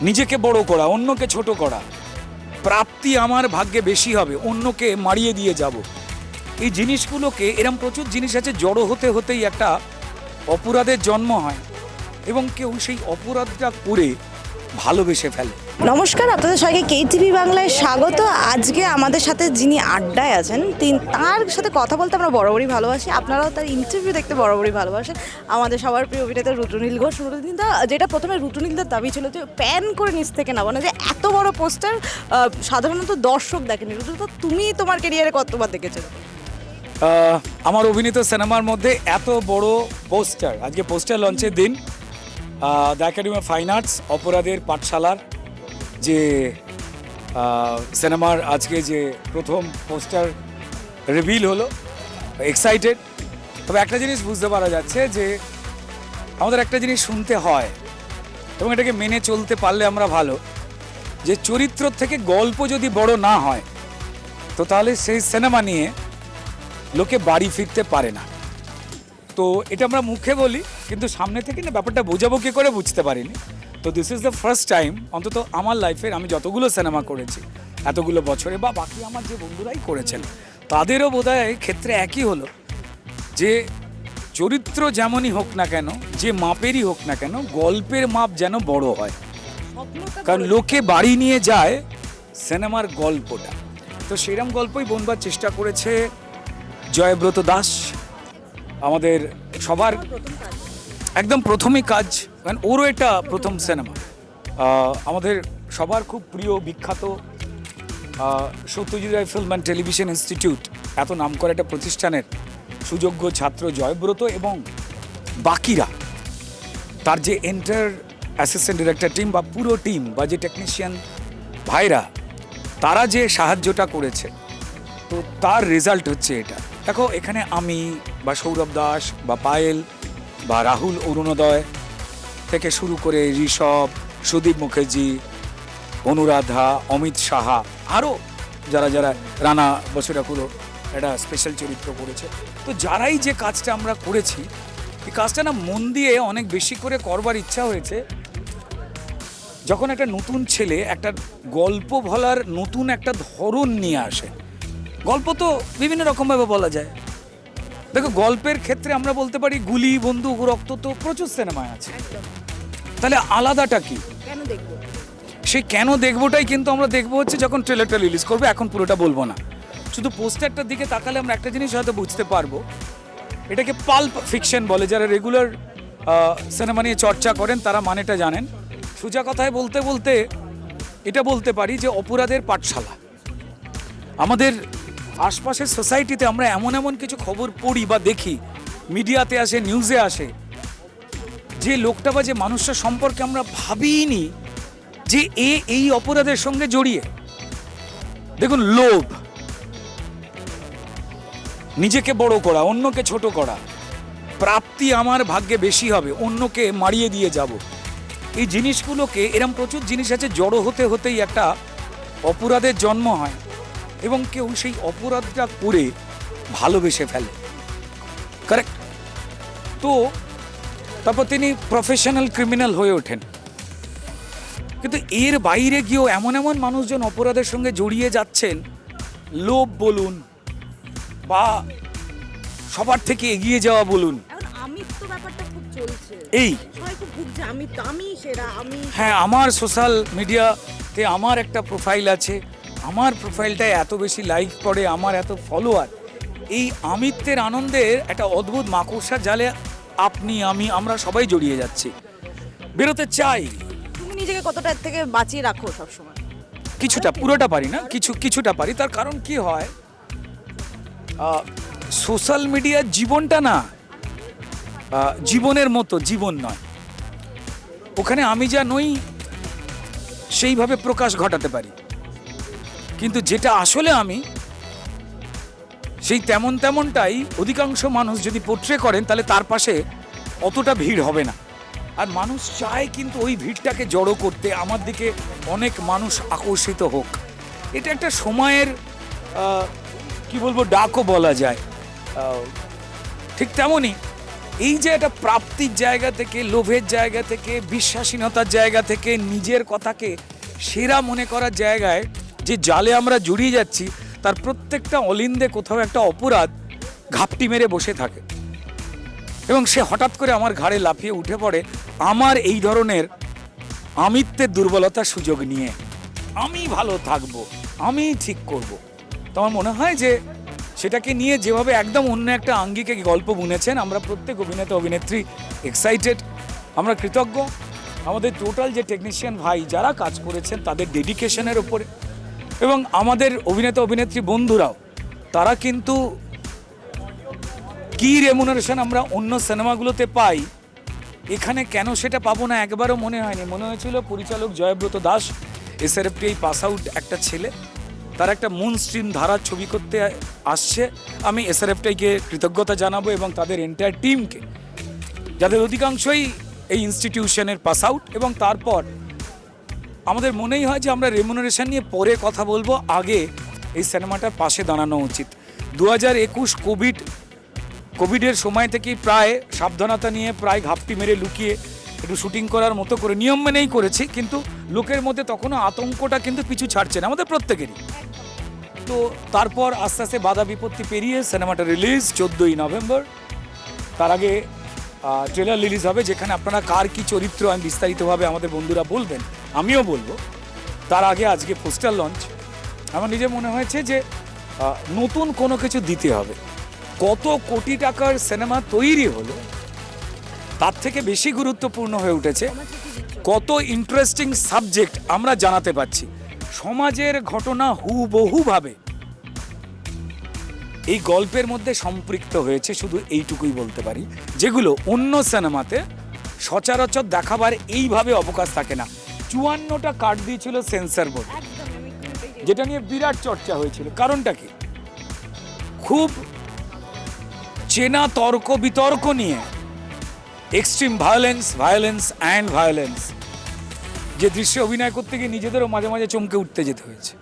নিজেকে বড় করা, অন্যকে ছোট করা, প্রাপ্তি আমার ভাগ্যে বেশি হবে, অন্যকে মারিয়ে দিয়ে যাব, এই জিনিসগুলোকে এরম প্রচুর জিনিস আছে, জড়ো হতে হতেই একটা অপরাধের জন্ম হয় এবং কেউ সেই অপরাধটা করে ভালোবেসে ফেলে। নমস্কার, আপনাদের সবাইকে KTV বাংলায় স্বাগত। আজকে আমাদের সাথে যিনি আড্ডায় আছেন তার সাথে কথা বলতে আমরা বরাবরই ভালোবাসি, আপনারাও তার ইন্টারভিউ দেখতে বরাবরই ভালোবাসেন। আমাদের সবার প্রিয় অভিনেতা রুটুনীল ঘোষ। রুটুনীল দা, যেটা প্রথমে রুটুনীলদার দাবি ছিল যে প্যান করে নিচ থেকে নাও না, যে এত বড় পোস্টার সাধারণত দর্শক দেখেনি। রুটুনীল দা, তুমি তোমার ক্যারিয়ারে কতবার দেখেছো? আমার অভিনীত সিনেমার মধ্যে এত বড় পোস্টার, আজকে পোস্টার লঞ্চের দিন, the academy of fine arts অপরাধের পাঠশালার যে সিনেমার আজকে যে প্রথম পোস্টার রিভিল হলো, এক্সাইটেড। তবে একটা জিনিস বুঝতে পারা যাচ্ছে যে আমাদের একটা জিনিস শুনতে হয় এবং এটাকে মেনে চলতে পারলে আমরা ভালো, যে চরিত্র থেকে গল্প যদি বড় না হয় তো তাহলে সেই সিনেমা নিয়ে লোকে বাড়ি ফিরতে পারে না। তো এটা আমরা মুখে বলি, কিন্তু সামনে থেকে না ব্যাপারটা বোঝাবো কি করে বুঝতে পারিনি। তো this is the first time, অন্তত আমার লাইফের, আমি যতগুলো সিনেমা করেছি এতগুলো বছরে, বা বাকি আমার যে বন্ধুরাই করেছেন তাদেরও বোধহয় ক্ষেত্রে একই হলো, যে চরিত্র যেমনই হোক না কেন, যে মাপেরই হোক না কেন, গল্পের মাপ যেন বড় হয়। কারণ লোকে বাড়ি নিয়ে যায় সিনেমার গল্পটা। তো সেরকম গল্পই বনবার চেষ্টা করেছে জয়ব্রত দাস, আমাদের সবার একদম প্রথমই কাজ, কারণ ওরও এটা প্রথম সিনেমা। আমাদের সবার খুব প্রিয় বিখ্যাত Satyajit Ray film and television institute, এত নাম করা একটা প্রতিষ্ঠানের সুযোগ্য ছাত্র জয়ব্রত এবং বাকিরা, তার যে এন্টার অ্যাসিস্ট্যান্ট ডিরেক্টর টিম বা পুরো টিম বা যে টেকনিশিয়ান ভাইরা, তারা যে সাহায্যটা করেছে, তো তার রেজাল্ট হচ্ছে এটা। দেখো, এখানে আমি বা সৌরভ দাস বা পায়েল বা রাহুল অরুণোদয় থেকে শুরু করে ঋষভ, সুদীপ মুখার্জি, অনুরাধা, অমিত সাহা, আরও যারা যারা, রানা বসুরাকুরো একটা স্পেশাল চরিত্র করেছে, তো যারাই যে কাজটা আমরা করেছি, এই কাজটা না মন দিয়ে অনেক বেশি করে করবার ইচ্ছা হয়েছে। যখন একটা নতুন ছেলে একটা গল্প বলার নতুন একটা ধরন নিয়ে আসে, গল্প তো বিভিন্ন রকমভাবে বলা যায়। দেখো, গল্পের ক্ষেত্রে আমরা বলতে পারি গুলি, বন্দুক, রক্ত তো প্রচুর সিনেমায় আছে, তাহলে আলাদাটা কি? কেন দেখবো? সেই কেন দেখবোটাই কিন্তু আমরা দেখবো হচ্ছে যখন ট্রেলারটা রিলিজ করবে। এখন পুরোটা বলবো না, শুধু পোস্টারটার দিকে তাকালে আমরা একটা জিনিস হয়তো বুঝতে পারবো। এটাকে পাল্প ফিকশন বলে, যারা রেগুলার সিনেমা নিয়ে চর্চা করেন তারা মানেটা জানেন। সোজা কথায় বলতে বলতে এটা বলতে পারি যে অপরাধের পাঠশালা। আমাদের আশপাশের সোসাইটিতে আমরা এমন এমন কিছু খবর পড়ি বা দেখি, মিডিয়াতে আসে, নিউজে আসে, যে লোকটা বা যে মানুষটা সম্পর্কে আমরা ভাবিনি যে এই অপরাধের সঙ্গে জড়িয়ে। দেখুন, লোভ, নিজেকে বড় করা, অন্যকে ছোট করা, প্রাপ্তি আমার ভাগ্যে বেশি হবে, অন্যকে মারিয়ে দিয়ে যাব, এই জিনিসগুলোকে এরম প্রচুর জিনিস আছে, জড়ো হতে হতেই একটা অপরাধের জন্ম হয় এবং কেউ সেই অপরাধটা করে ভালোবেসে ফেলে। কারেক্ট? তো তারপর তিনি প্রফেশনাল ক্রিমিনাল হয়ে ওঠেন। কিন্তু এর বাইরে গিয়েও এমন এমন মানুষজন অপরাধের সঙ্গে জড়িয়ে যাচ্ছেন, লোভ বলুন বা সবার থেকে এগিয়ে যাওয়া বলুন, এই হ্যাঁ, আমার সোশ্যাল মিডিয়াতে আমার একটা প্রোফাইল আছে, আমার প্রোফাইলটায় এত বেশি লাইক পড়ে, আমার এত ফলোয়ার, এই আমিত্বের আনন্দের একটা অদ্ভুত মাকড়সার জালে আপনি, আমরা সবাই জড়িয়ে যাচ্ছি। বেরোতে চাই। তুমি নিজেকে কতটা এর থেকে বাঁচিয়ে রাখো সবসময়? কিছুটা, পুরোটা পারি না, কিছুটা পারি। তার কারণ কি হয়, সোশ্যাল মিডিয়ার জীবনটা না জীবনের মতো জীবন নয়। ওখানে আমি যা নই সেইভাবে প্রকাশ ঘটাতে পারি, কিন্তু যেটা আসলে আমি, সেই তেমনটাই অধিকাংশ মানুষ যদি পোট্রে করেন, তাহলে তার পাশে অতটা ভিড় হবে না। আর মানুষ চায় কিন্তু ওই ভিড়টাকে জড়ো করতে, আমার দিকে অনেক মানুষ আকর্ষিত হোক। এটা একটা সময়ের কি বলবো, ডাকও বলা যায়। ঠিক তেমনই এই যে একটা প্রাপ্তির জায়গা থেকে, লোভের জায়গা থেকে, বিশ্বাসীনতার জায়গা থেকে, নিজের কথাকে সেরা মনে করার জায়গায় যে জালে আমরা জড়িয়ে যাচ্ছি, তার প্রত্যেকটা অলিন্দে কোথাও একটা অপরাধ ঘাপটি মেরে বসে থাকে এবং সে হঠাৎ করে আমার ঘাড়ে লাফিয়ে উঠে পড়ে আমার এই ধরনের আমিত্বের দুর্বলতার সুযোগ নিয়ে। আমি ভালো থাকবো, আমি ঠিক করব। তো আমার মনে হয় যে সেটাকে নিয়ে যেভাবে একদম অন্য একটা আঙ্গিকে গল্প বুনেছেন, আমরা প্রত্যেক অভিনেতা অভিনেত্রী এক্সাইটেড, আমরা কৃতজ্ঞ আমাদের টোটাল যে টেকনিশিয়ান ভাই যারা কাজ করেছেন তাদের ডেডিকেশনের ওপরে, এবং আমাদের অভিনেতা অভিনেত্রী বন্ধুরাও, তারা কিন্তু কি রেমুনারেশন আমরা অন্য সিনেমাগুলোতে পাই এখানে কেন সেটা পাবো না একবারও মনে হয়নি। মনে হয়েছিল পরিচালক জয়ব্রত দাস, এসআরএফটি এই পাস আউট একটা ছেলে, তার একটা মুন স্ট্রিম ধারার ছবি করতে আসছে। আমি এসআরএফটিকে কৃতজ্ঞতা জানাবো এবং তাদের এন্টায়ার টিমকে, যাদের অধিকাংশই এই ইনস্টিটিউশনের পাস আউট। এবং তারপর আমাদের মনেই হয় যে আমরা রেমুনারেশন নিয়ে পরে কথা বলবো, আগে এই সিনেমাটার পাশে দাঁড়ানো উচিত। 2021 কোভিডের সময় থেকেই প্রায় সাবধানতা নিয়ে, প্রায় ঘাপটি মেরে লুকিয়ে একটু শুটিং করার মতো করে নিয়ম মেনেই করেছি, কিন্তু লোকের মধ্যে তখনও আতঙ্কটা কিন্তু পিছু ছাড়ছে না আমাদের প্রত্যেকেরই। তো তারপর আস্তে আস্তে বাধা বিপত্তি পেরিয়ে সিনেমাটা রিলিজ 14ই নভেম্বর। তার আগে ট্রেলার রিলিজ হবে, যেখানে আপনারা কার কি চরিত্র আমি বিস্তারিতভাবে আমাদের বন্ধুরা বলবেন, আমিও বলবো। তার আগে আজকে পোস্টার লঞ্চ। আমার নিজে মনে হয়েছে যে নতুন কোনো কিছু দিতে হবে। কত কোটি টাকার সিনেমা তৈরি হলো, তার থেকে বেশি গুরুত্বপূর্ণ হয়ে উঠেছে কত ইন্টারেস্টিং সাবজেক্ট আমরা জানাতে পারছি। সমাজের ঘটনা হুবহুভাবে এই গল্পের মধ্যে সম্পৃক্ত হয়েছে, শুধু এইটুকুই বলতে পারি, যেগুলো অন্য সিনেমাতে সচরাচর দেখাবার এইভাবে অবকাশ থাকে না। 54টা কার্ড দিয়েছিল সেন্সর বোর্ড, যেটা নিয়ে বিরাট চর্চা হয়েছিল। কারণটা কি? খুব চেনা তর্ক বিতর্ক নিয়ে এক্সট্রিম ভায়োলেন্স অ্যান্ড ভায়োলেন্স যে দৃশ্যে অভিনয় করতে গিয়ে নিজেদেরও মাঝে মাঝে চমকে উঠতে যেতে হয়েছে।